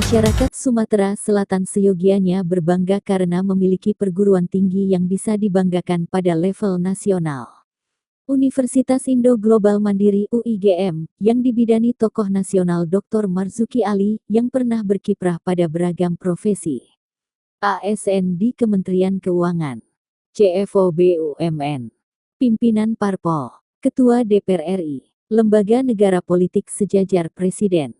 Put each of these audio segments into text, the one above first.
Masyarakat Sumatera Selatan seyogianya berbangga karena memiliki perguruan tinggi yang bisa dibanggakan pada level nasional. Universitas Indo Global Mandiri UIGM, yang dibidani tokoh nasional Dr. Marzuki Ali, yang pernah berkiprah pada beragam profesi. ASN di Kementerian Keuangan, CFO BUMN, pimpinan Parpol, Ketua DPR RI, lembaga negara politik sejajar Presiden,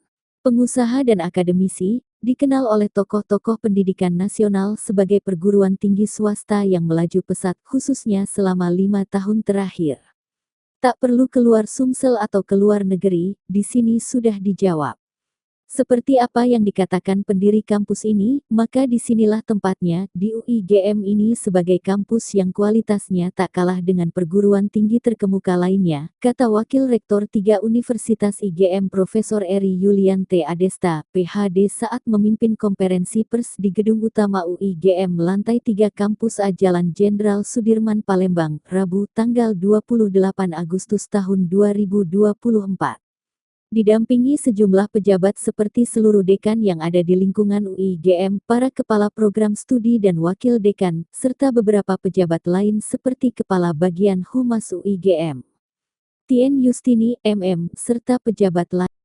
pengusaha dan akademisi, dikenal oleh tokoh-tokoh pendidikan nasional sebagai perguruan tinggi swasta yang melaju pesat khususnya selama 5 tahun terakhir. Tak perlu keluar Sumsel atau keluar negeri, di sini sudah dijawab. Seperti apa yang dikatakan pendiri kampus ini, maka disinilah tempatnya, di UIGM ini sebagai kampus yang kualitasnya tak kalah dengan perguruan tinggi terkemuka lainnya, kata Wakil Rektor 3 Universitas IGM Profesor Eri Yuliante Adesta, PhD saat memimpin konferensi pers di Gedung Utama UIGM lantai 3 Kampus A Jalan Jenderal Sudirman Palembang, Rabu tanggal 28 Agustus tahun 2024. Didampingi sejumlah pejabat seperti seluruh dekan yang ada di lingkungan UIGM, para kepala program studi dan wakil dekan, serta beberapa pejabat lain seperti Kepala Bagian Humas UIGM, Tien Yustini, MM, serta pejabat lain.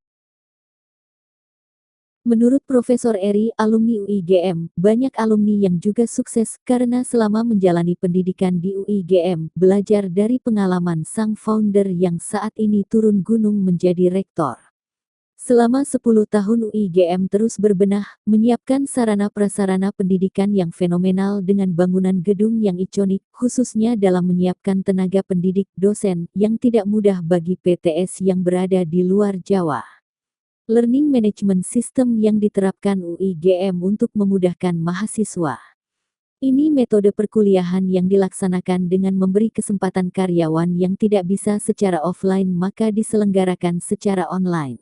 Menurut Profesor Eri, alumni UIGM, banyak alumni yang juga sukses karena selama menjalani pendidikan di UIGM, belajar dari pengalaman sang founder yang saat ini turun gunung menjadi rektor. Selama 10 tahun UIGM terus berbenah, menyiapkan sarana-prasarana pendidikan yang fenomenal dengan bangunan gedung yang ikonik, khususnya dalam menyiapkan tenaga pendidik dosen yang tidak mudah bagi PTS yang berada di luar Jawa. Learning Management System yang diterapkan UIGM untuk memudahkan mahasiswa. Ini metode perkuliahan yang dilaksanakan dengan memberi kesempatan karyawan yang tidak bisa secara offline maka diselenggarakan secara online.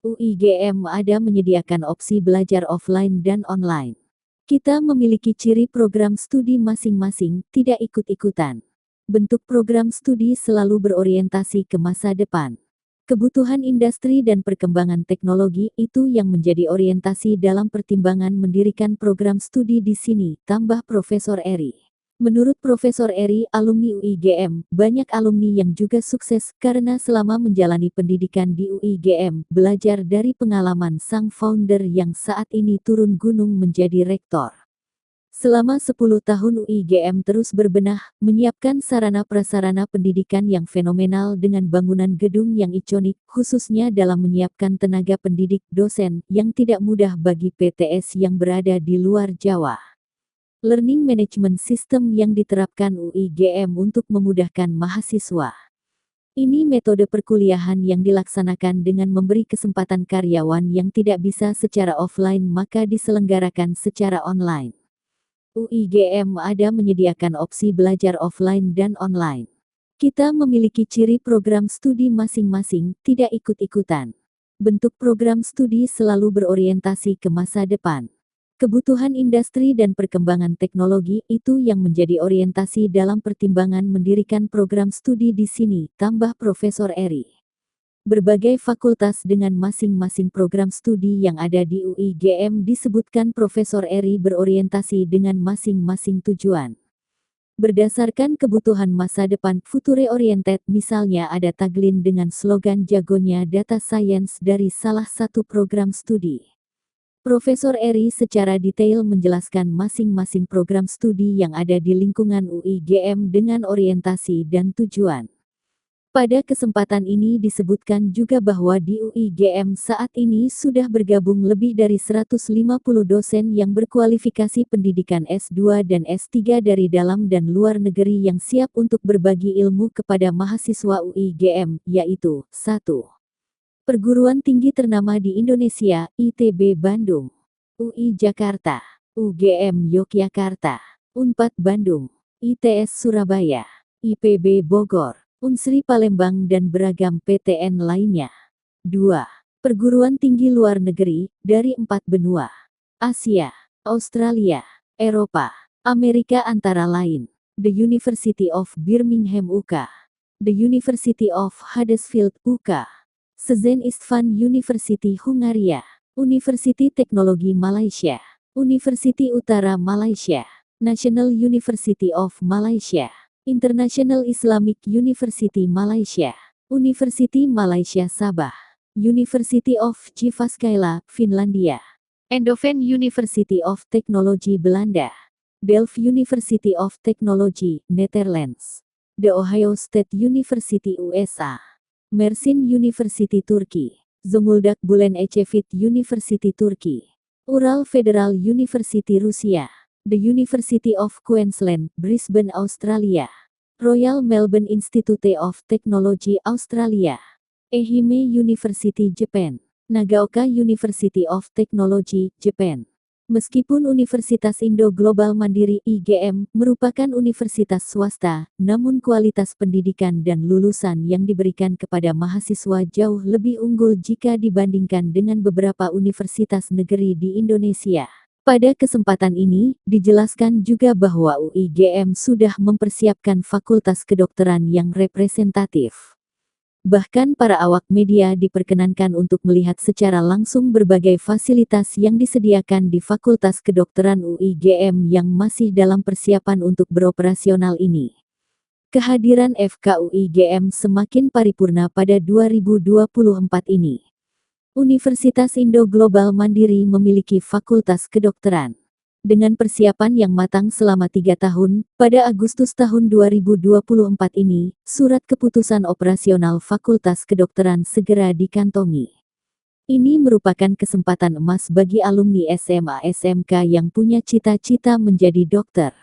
UIGM ada menyediakan opsi belajar offline dan online. Kita memiliki ciri program studi masing-masing, tidak ikut-ikutan. Bentuk program studi selalu berorientasi ke masa depan. Kebutuhan industri dan perkembangan teknologi itu yang menjadi orientasi dalam pertimbangan mendirikan program studi di sini, tambah Profesor Eri. Menurut Profesor Eri, alumni UIGM, banyak alumni yang juga sukses karena selama menjalani pendidikan di UIGM, belajar dari pengalaman sang founder yang saat ini turun gunung menjadi rektor. Selama 10 tahun UIGM terus berbenah, menyiapkan sarana-prasarana pendidikan yang fenomenal dengan bangunan gedung yang ikonik, khususnya dalam menyiapkan tenaga pendidik dosen yang tidak mudah bagi PTS yang berada di luar Jawa. Learning Management System yang diterapkan UIGM untuk memudahkan mahasiswa. Ini metode perkuliahan yang dilaksanakan dengan memberi kesempatan karyawan yang tidak bisa secara offline maka diselenggarakan secara online. UIGM ada menyediakan opsi belajar offline dan online. Kita memiliki ciri program studi masing-masing, tidak ikut-ikutan. Bentuk program studi selalu berorientasi ke masa depan. Kebutuhan industri dan perkembangan teknologi itu yang menjadi orientasi dalam pertimbangan mendirikan program studi di sini, tambah Profesor Eri. Berbagai fakultas dengan masing-masing program studi yang ada di UIGM disebutkan Profesor Eri berorientasi dengan masing-masing tujuan. Berdasarkan kebutuhan masa depan, future oriented, misalnya ada tagline dengan slogan jagonya data science dari salah satu program studi. Profesor Eri secara detail menjelaskan masing-masing program studi yang ada di lingkungan UIGM dengan orientasi dan tujuan. Pada kesempatan ini disebutkan juga bahwa di UIGM saat ini sudah bergabung lebih dari 150 dosen yang berkualifikasi pendidikan S2 dan S3 dari dalam dan luar negeri yang siap untuk berbagi ilmu kepada mahasiswa UIGM, yaitu 1. Perguruan tinggi ternama di Indonesia, ITB Bandung, UI Jakarta, UGM Yogyakarta, Unpad Bandung, ITS Surabaya, IPB Bogor, Unsri Palembang dan beragam PTN lainnya. 2. Perguruan tinggi luar negeri, dari 4 benua. Asia, Australia, Eropa, Amerika antara lain. The University of Birmingham UK. The University of Huddersfield UK. Szent István University Hungaria. University Teknologi Malaysia, University Utara Malaysia, National University of Malaysia, International Islamic University Malaysia, University Malaysia Sabah, University of Jyväskylä, Finlandia, Eindhoven University of Technology Belanda, Delft University of Technology, Netherlands, The Ohio State University USA, Mersin University Turki, Zonguldak Bulen Ecevit University Turki, Ural Federal University Rusia, The University of Queensland, Brisbane Australia, Royal Melbourne Institute of Technology Australia, Ehime University Japan, Nagaoka University of Technology, Japan. Meskipun Universitas Indo Global Mandiri (IGM) merupakan universitas swasta, namun kualitas pendidikan dan lulusan yang diberikan kepada mahasiswa jauh lebih unggul jika dibandingkan dengan beberapa universitas negeri di Indonesia. Pada kesempatan ini, dijelaskan juga bahwa UIGM sudah mempersiapkan fakultas kedokteran yang representatif. Bahkan para awak media diperkenankan untuk melihat secara langsung berbagai fasilitas yang disediakan di Fakultas Kedokteran UIGM yang masih dalam persiapan untuk beroperasional ini. Kehadiran FKUIGM semakin paripurna pada 2024 ini. Universitas Indo Global Mandiri memiliki Fakultas Kedokteran. Dengan persiapan yang matang selama 3 tahun, pada Agustus tahun 2024 ini, surat keputusan operasional Fakultas Kedokteran segera dikantongi. Ini merupakan kesempatan emas bagi alumni SMA SMK yang punya cita-cita menjadi dokter.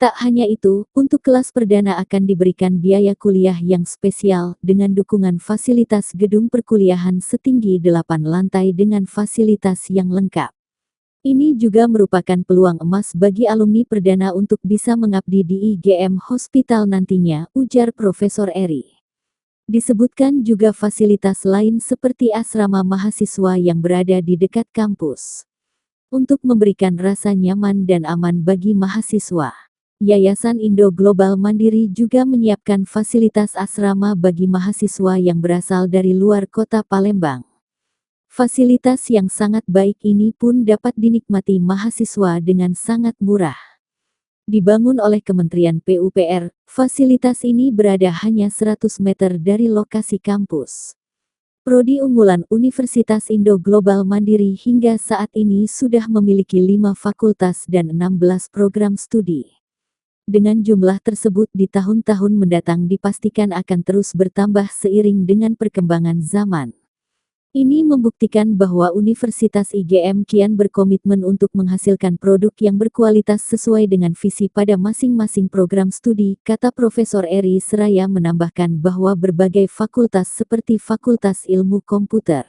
Tak hanya itu, untuk kelas perdana akan diberikan biaya kuliah yang spesial dengan dukungan fasilitas gedung perkuliahan setinggi 8 lantai dengan fasilitas yang lengkap. Ini juga merupakan peluang emas bagi alumni perdana untuk bisa mengabdi di IGM Hospital nantinya, ujar Profesor Eri. Disebutkan juga fasilitas lain seperti asrama mahasiswa yang berada di dekat kampus. Untuk memberikan rasa nyaman dan aman bagi mahasiswa, Yayasan Indo Global Mandiri juga menyiapkan fasilitas asrama bagi mahasiswa yang berasal dari luar kota Palembang. Fasilitas yang sangat baik ini pun dapat dinikmati mahasiswa dengan sangat murah. Dibangun oleh Kementerian PUPR, fasilitas ini berada hanya 100 meter dari lokasi kampus. Prodi unggulan Universitas Indo Global Mandiri hingga saat ini sudah memiliki 5 fakultas dan 16 program studi. Dengan jumlah tersebut di tahun-tahun mendatang dipastikan akan terus bertambah seiring dengan perkembangan zaman. Ini membuktikan bahwa Universitas IGM kian berkomitmen untuk menghasilkan produk yang berkualitas sesuai dengan visi pada masing-masing program studi, kata Profesor Eri seraya menambahkan bahwa berbagai fakultas seperti Fakultas Ilmu Komputer,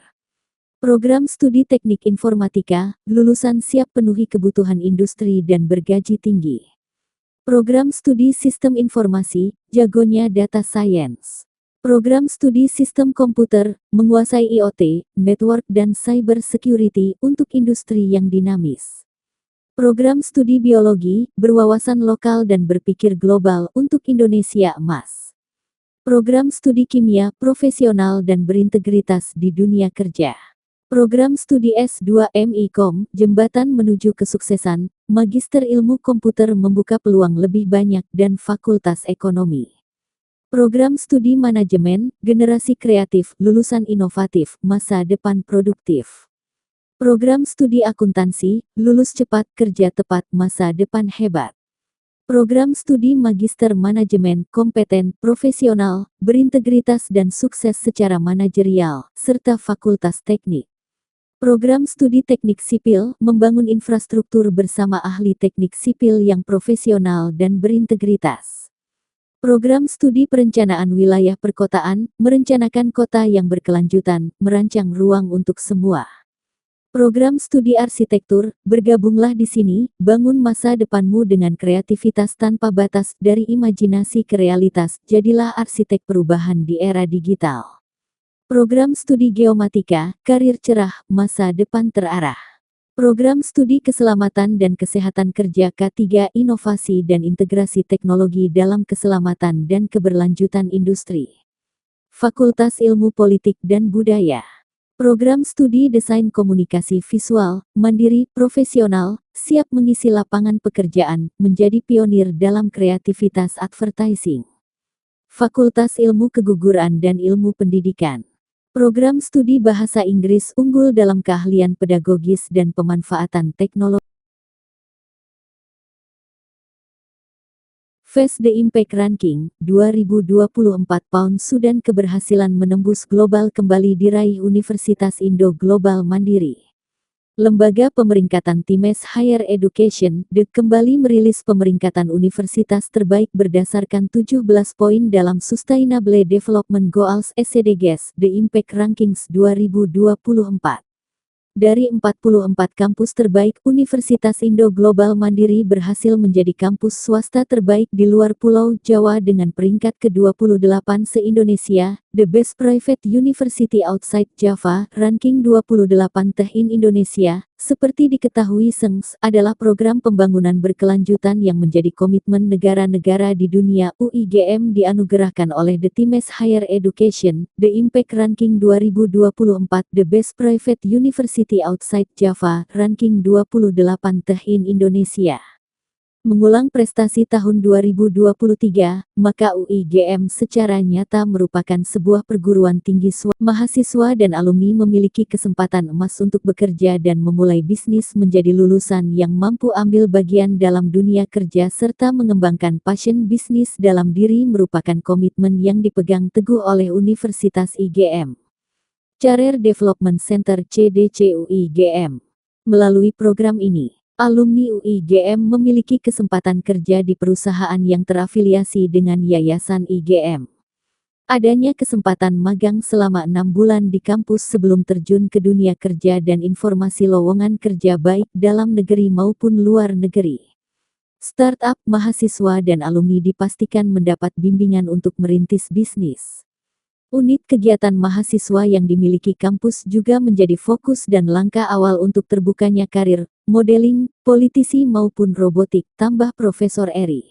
program studi Teknik Informatika, lulusan siap penuhi kebutuhan industri dan bergaji tinggi. Program studi Sistem Informasi, jagonya Data Science. Program studi Sistem Komputer, menguasai IoT, Network dan Cyber Security untuk industri yang dinamis. Program studi Biologi, berwawasan lokal dan berpikir global untuk Indonesia Emas. Program studi Kimia, profesional dan berintegritas di dunia kerja. Program studi S2 MIKOM, jembatan menuju kesuksesan, Magister Ilmu Komputer membuka peluang lebih banyak dan Fakultas Ekonomi. Program studi Manajemen, generasi kreatif, lulusan inovatif, masa depan produktif. Program studi Akuntansi, lulus cepat, kerja tepat, masa depan hebat. Program studi Magister Manajemen, kompeten, profesional, berintegritas dan sukses secara manajerial, serta Fakultas Teknik. Program studi Teknik Sipil, membangun infrastruktur bersama ahli teknik sipil yang profesional dan berintegritas. Program studi Perencanaan Wilayah Perkotaan, merencanakan kota yang berkelanjutan, merancang ruang untuk semua. Program studi Arsitektur, bergabunglah di sini, bangun masa depanmu dengan kreativitas tanpa batas, dari imajinasi ke realitas, jadilah arsitek perubahan di era digital. Program studi Geomatika, karir cerah, masa depan terarah. Program studi Keselamatan dan Kesehatan Kerja K3 Inovasi dan Integrasi Teknologi dalam Keselamatan dan Keberlanjutan Industri. Fakultas Ilmu Politik dan Budaya. Program studi desain komunikasi visual, mandiri, profesional, siap mengisi lapangan pekerjaan, menjadi pionir dalam kreativitas advertising. Fakultas Ilmu Keguguran dan Ilmu Pendidikan. Program studi bahasa Inggris unggul dalam keahlian pedagogis dan pemanfaatan teknologi. Face the Impact Ranking 2024 Pound Sudan keberhasilan menembus global kembali diraih Universitas Indo Global Mandiri. Lembaga pemeringkatan Times Higher Education (DE) kembali merilis pemeringkatan universitas terbaik berdasarkan 17 poin dalam Sustainable Development Goals (SDGs) The Impact Rankings 2024. Dari 44 kampus terbaik, Universitas Indo Global Mandiri berhasil menjadi kampus swasta terbaik di luar Pulau Jawa dengan peringkat ke-28 se-Indonesia, The Best Private University Outside Java, ranking 28 in Indonesia. Seperti diketahui SENGS adalah program pembangunan berkelanjutan yang menjadi komitmen negara-negara di dunia. UIGM dianugerahkan oleh The Times Higher Education, The Impact Ranking 2024 The Best Private University Outside Java, ranking 28 in Indonesia. Mengulang prestasi tahun 2023, maka UIGM secara nyata merupakan sebuah perguruan tinggi mahasiswa dan alumni memiliki kesempatan emas untuk bekerja dan memulai bisnis menjadi lulusan yang mampu ambil bagian dalam dunia kerja serta mengembangkan passion bisnis dalam diri merupakan komitmen yang dipegang teguh oleh Universitas IGM. Career Development Center CDC UIGM. Melalui program ini, alumni UIGM memiliki kesempatan kerja di perusahaan yang terafiliasi dengan Yayasan IGM. Adanya kesempatan magang selama 6 bulan di kampus sebelum terjun ke dunia kerja dan informasi lowongan kerja baik dalam negeri maupun luar negeri. Startup, mahasiswa dan alumni dipastikan mendapat bimbingan untuk merintis bisnis. Unit kegiatan mahasiswa yang dimiliki kampus juga menjadi fokus dan langkah awal untuk terbukanya karir, modeling, politisi maupun robotik, tambah Profesor Eri.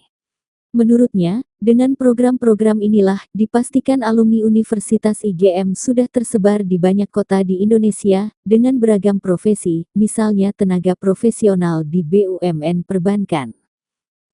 Menurutnya, dengan program-program inilah, dipastikan alumni Universitas IGM sudah tersebar di banyak kota di Indonesia, dengan beragam profesi, misalnya tenaga profesional di BUMN perbankan,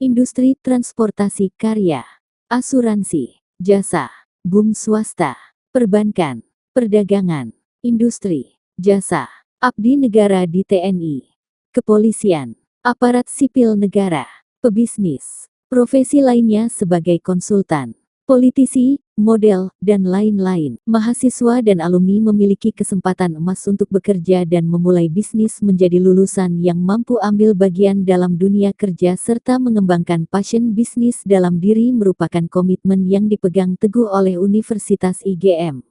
industri transportasi karya, asuransi, jasa, BUM swasta, perbankan, perdagangan, industri, jasa, abdi negara di TNI, kepolisian, aparat sipil negara, pebisnis, profesi lainnya sebagai konsultan, politisi, model, dan lain-lain. Mahasiswa dan alumni memiliki kesempatan emas untuk bekerja dan memulai bisnis menjadi lulusan yang mampu ambil bagian dalam dunia kerja serta mengembangkan passion bisnis dalam diri merupakan komitmen yang dipegang teguh oleh Universitas IGM.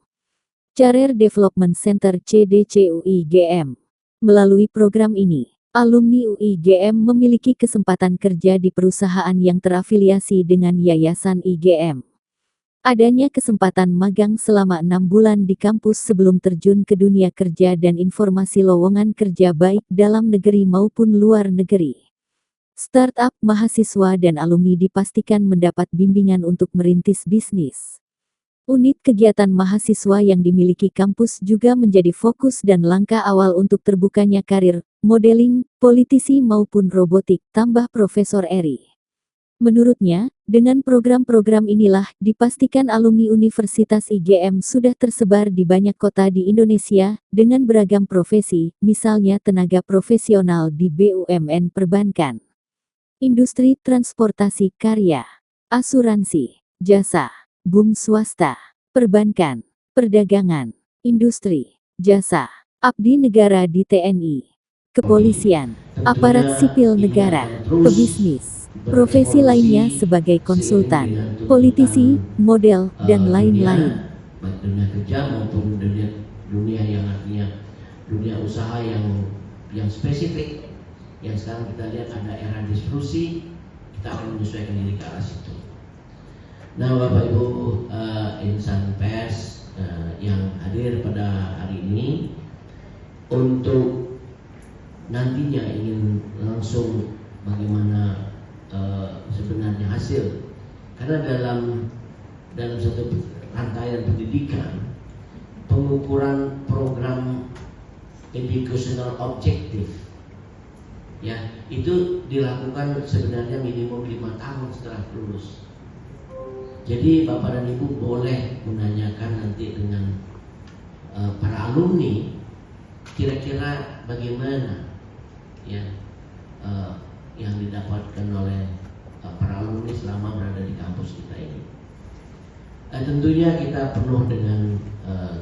Career Development Center CDC UIGM. Melalui program ini, alumni UIGM memiliki kesempatan kerja di perusahaan yang terafiliasi dengan Yayasan IGM. Adanya kesempatan magang selama 6 bulan di kampus sebelum terjun ke dunia kerja dan informasi lowongan kerja baik dalam negeri maupun luar negeri. Startup, mahasiswa dan alumni dipastikan mendapat bimbingan untuk merintis bisnis. Unit kegiatan mahasiswa yang dimiliki kampus juga menjadi fokus dan langkah awal untuk terbukanya karir, modeling, politisi maupun robotik, tambah Profesor Eri. Menurutnya, dengan program-program inilah, dipastikan alumni Universitas IGM sudah tersebar di banyak kota di Indonesia, dengan beragam profesi, misalnya tenaga profesional di BUMN perbankan, industri transportasi karya, asuransi, jasa, BUM swasta, perbankan, perdagangan, industri, jasa, abdi negara di TNI, kepolisian, aparat sipil negara, pebisnis, profesi lainnya sebagai konsultan, politisi, model, dan lain-lain. Baik dunia kerja maupun dunia yang artinya dunia usaha yang spesifik, yang sekarang kita lihat ada era disrupsi, kita akan menyesuaikan diri ke arah situ. Nah, Bapak Ibu insan pers yang hadir pada hari ini, untuk nantinya ingin langsung bagaimana sebenarnya hasil, karena dalam satu rangkaian pendidikan pengukuran program educational objective, ya itu dilakukan sebenarnya minimum 5 tahun setelah lulus. Jadi Bapak dan Ibu boleh menanyakan nanti dengan para alumni, kira-kira bagaimana ya yang didapatkan oleh para alumni selama berada di kampus kita ini. Tentunya kita penuh dengan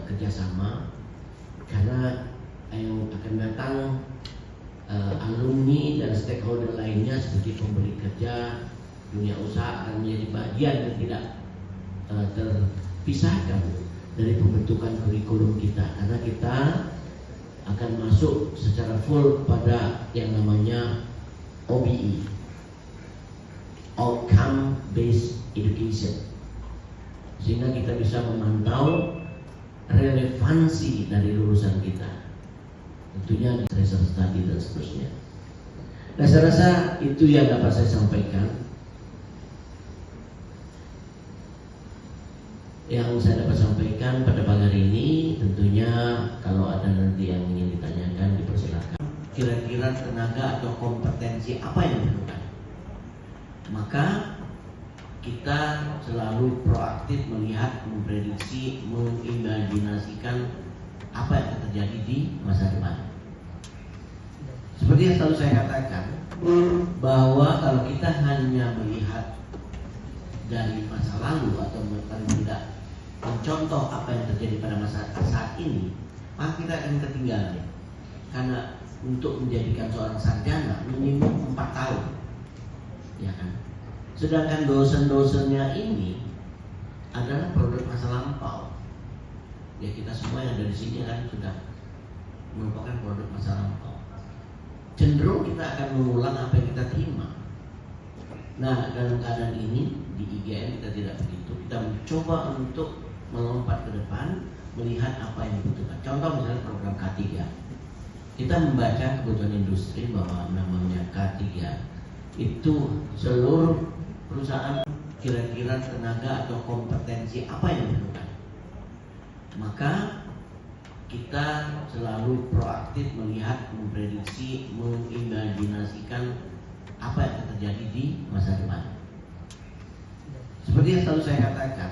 kerjasama, karena yang akan datang alumni dan stakeholder lainnya seperti pemberi kerja, dunia usaha akan menjadi bagian yang tidak terpisahkan dari pembentukan kurikulum kita, karena kita akan masuk secara full pada yang namanya OBE, Outcome Based Education, sehingga kita bisa memantau relevansi dari lulusan kita, tentunya research study dan seterusnya. Nah, saya rasa itu yang dapat saya sampaikan. Yang saya dapat sampaikan pada pagi hari ini, tentunya kalau ada nanti yang ingin ditanyakan dipersilakan. Kira-kira tenaga atau kompetensi apa yang diperlukan? Maka kita selalu proaktif melihat, memprediksi, mengimajinasikan apa yang akan terjadi di masa depan. Seperti yang selalu saya katakan, bahwa kalau kita hanya melihat dari masa lalu atau paling tidak mencontoh apa yang terjadi pada masa saat ini, maka kita akan ketinggalan. Karena untuk menjadikan seorang sarjana minimum 4 tahun, ya kan? Sedangkan dosen-dosennya ini adalah produk masa lampau. Ya, kita semua yang ada di sini kan sudah merupakan produk masa lampau. Cenderung kita akan mengulang apa yang kita terima. Nah, dalam keadaan ini di IGM kita tidak begitu. Kita mencoba untuk melompat ke depan, melihat apa yang dibutuhkan. Contoh misalnya program K3. Kita membaca kebutuhan industri bahwa namanya K3 itu seluruh perusahaan kira-kira tenaga atau kompetensi apa yang diperlukan. Maka kita selalu proaktif melihat, memprediksi, mengimajinasikan apa yang akan terjadi di masa depan. Seperti yang selalu saya katakan,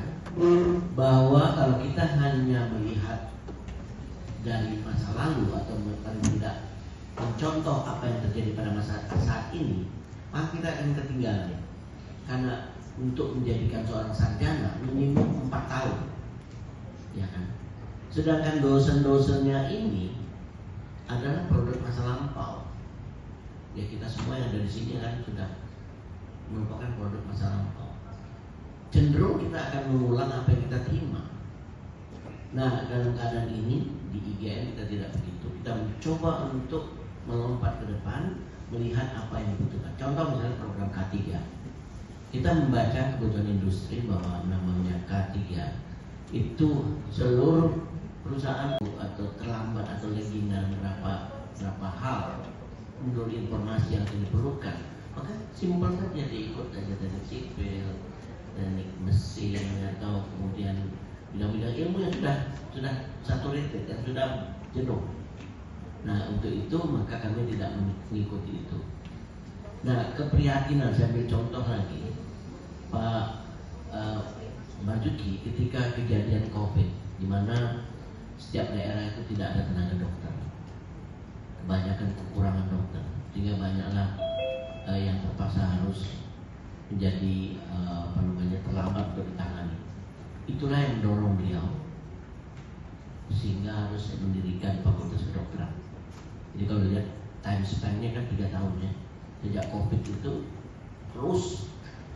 bahwa kalau kita hanya melihat dari masa lalu atau paling tidak mencontoh apa yang terjadi pada masa saat ini, maka kita akan ketinggalan. Karena untuk menjadikan seorang sarjana minimum 4 tahun, ya kan? Sedangkan dosen-dosennya ini adalah produk masa lampau. Ya, kita semua yang ada di sini kan sudah merupakan produk masa lampau. Cenderung kita akan mengulang apa yang kita terima. Nah, dalam keadaan ini di IGM kita tidak begitu. Kita mencoba untuk melompat ke depan, melihat apa yang dibutuhkan. Contoh misalnya program K3. Kita membaca kebutuhan industri bahwa namanya K3 itu seluruh perusahaan atau terlambat atau lagi dalam berapa hal menurut informasi yang diperlukan, maka simpel saja diikut aja dari sipil, teknik mesin, atau kemudian bidang-bidang ilmu yang sudah saturated, yang sudah jenuh. Nah, untuk itu maka kami tidak mengikuti itu. Nah, keprihatinan, saya ambil contoh lagi Pak Marzuki ketika kejadian COVID, di mana setiap daerah itu tidak ada tenaga dokter, kebanyakan kekurangan dokter, sehingga banyaklah yang terpaksa harus menjadi terlambat untuk ditangani. Itulah yang mendorong beliau sehingga harus mendirikan fakultas kedokteran. Jadi kalau lihat time span-nya kan 3 tahun ya, sejak COVID itu terus,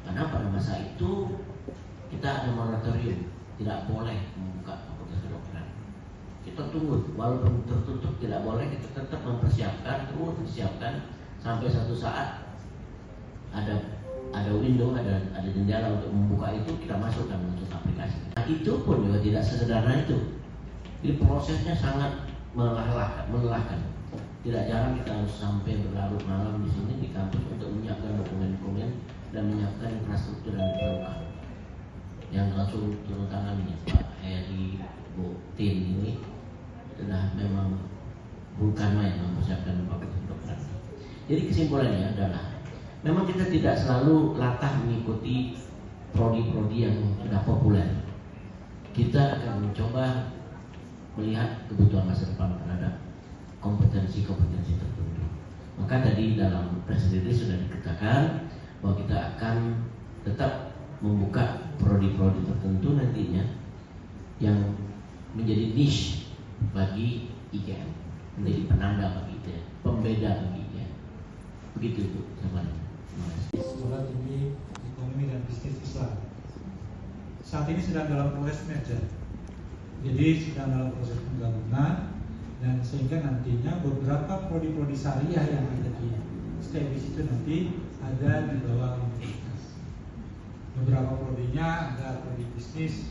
karena pada masa itu kita ada moratorium, tidak boleh membuka fakultas kedokteran. Kita tunggu, walaupun tertutup tidak boleh, kita tetap mempersiapkan, terus disiapkan sampai satu saat ada window, ada jendela untuk membuka itu, kita masukkan untuk aplikasi. Nah, itu pun juga tidak sesederhana itu. Jadi prosesnya sangat melelahkan. Tidak jarang kita harus sampai berlarut malam di sini di kampus untuk menyiapkan dokumen-dokumen dan menyiapkan infrastruktur yang diperlukan. Yang langsung turun tangan ya Pak Heri, Bu Tin ini sudah memang bukan main mempersiapkan Bapak Kedokteran. Jadi kesimpulannya adalah memang kita tidak selalu latah mengikuti prodi-prodi yang sudah populer. Kita akan mencoba melihat kebutuhan masa depan terhadap kompetensi-kompetensi tertentu. Maka tadi dalam press release sudah dikatakan bahwa kita akan tetap membuka prodi-prodi tertentu nantinya yang menjadi niche bagi IGM, menjadi penanda bagi IGM, pembeda bagi IGM. Begitu Bu, terima kasih. Sekolah Tinggi Ekonomi dan Bisnis Islam saat ini sedang dalam proses merger, jadi sedang dalam proses penggabungan, dan sehingga nantinya beberapa prodi-prodi syariah yang ada di STEBIS itu nanti ada di bawah universitas. Beberapa prodinya ada prodi bisnis,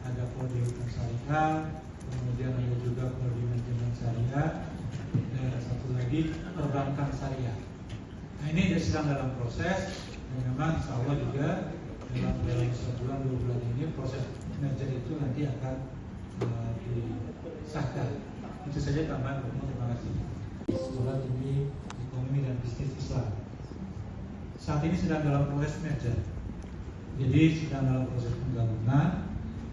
ada prodi hukum syariah, kemudian ada juga prodi manajemen syariah, dan satu lagi perbankan syariah. Nah, ini sedang dalam proses, dan memang insya Allah juga dalam sebulan 2 bulan ini proses merger itu nanti akan disahkan. Itu saja tambahan. Terima kasih. Sekolah Tinggi Ekonomi dan Bisnis Islam saat ini sedang dalam proses merger, jadi sedang dalam proses penggabungan,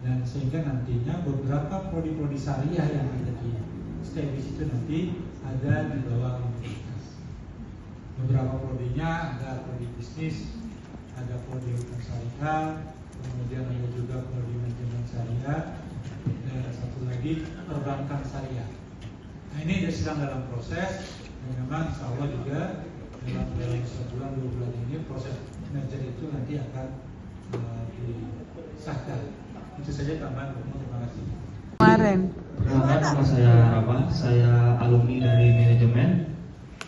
dan sehingga nantinya beberapa prodi-prodi syariah yang ada di STEBIS itu nanti ada di bawah universitas. Beberapa prodinya ada prodi bisnis, ada prodi hukum syariah, kemudian ada juga prodi manajemen syariah, dan satu lagi perbankan syariah. Nah, ini sedang dalam proses, dan memang insya Allah juga dalam sebulan 2 bulan ini proses merger itu nanti akan disahkan. Itu saja tambahan. Terima kasih. Kemarin. Perkenalkan, nama saya Rabah, saya alumni dari manajemen,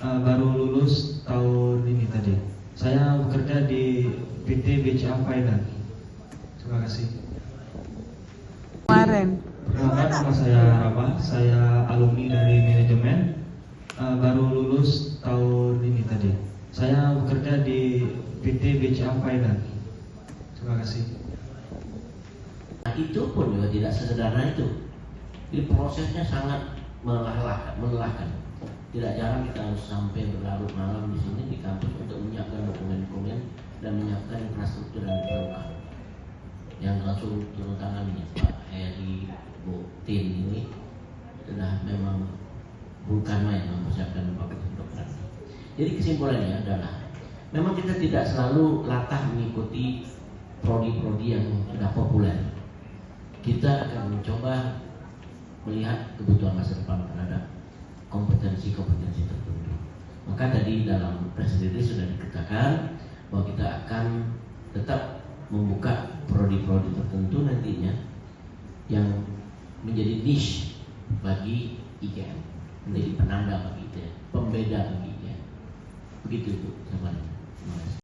baru lulus tahun ini tadi. Saya bekerja di PT BCA Finance. Terima kasih. Kemarin. Perkenalkan, nama saya Rabah, saya alumni dari manajemen, baru lulus tahun ini tadi. Saya bekerja di PT BCA Finance. Terima kasih. Nah, itu pun juga tidak sesederhana itu. Jadi prosesnya sangat melelahkan. Tidak jarang kita harus sampai berlarut malam di sini di kampus untuk menyiapkan dokumen-dokumen dan menyiapkan infrastruktur yang diperlukan. Yang langsung turun tangan ya Pak Heri, Bu Tin ini sudah memang bukan main mempersiapkan Bapak Kedokteran. Jadi kesimpulannya adalah memang kita tidak selalu latah mengikuti prodi-prodi yang sudah populer. Kita akan mencoba melihat kebutuhan masa depan terhadap kompetensi-kompetensi tertentu. Maka tadi dalam press release sudah dikatakan bahwa kita akan tetap membuka prodi-prodi tertentu nantinya yang menjadi niche bagi IGM, menjadi penanda bagi IGM, pembeda bagi IGM. Begitu Bu, terima kasih.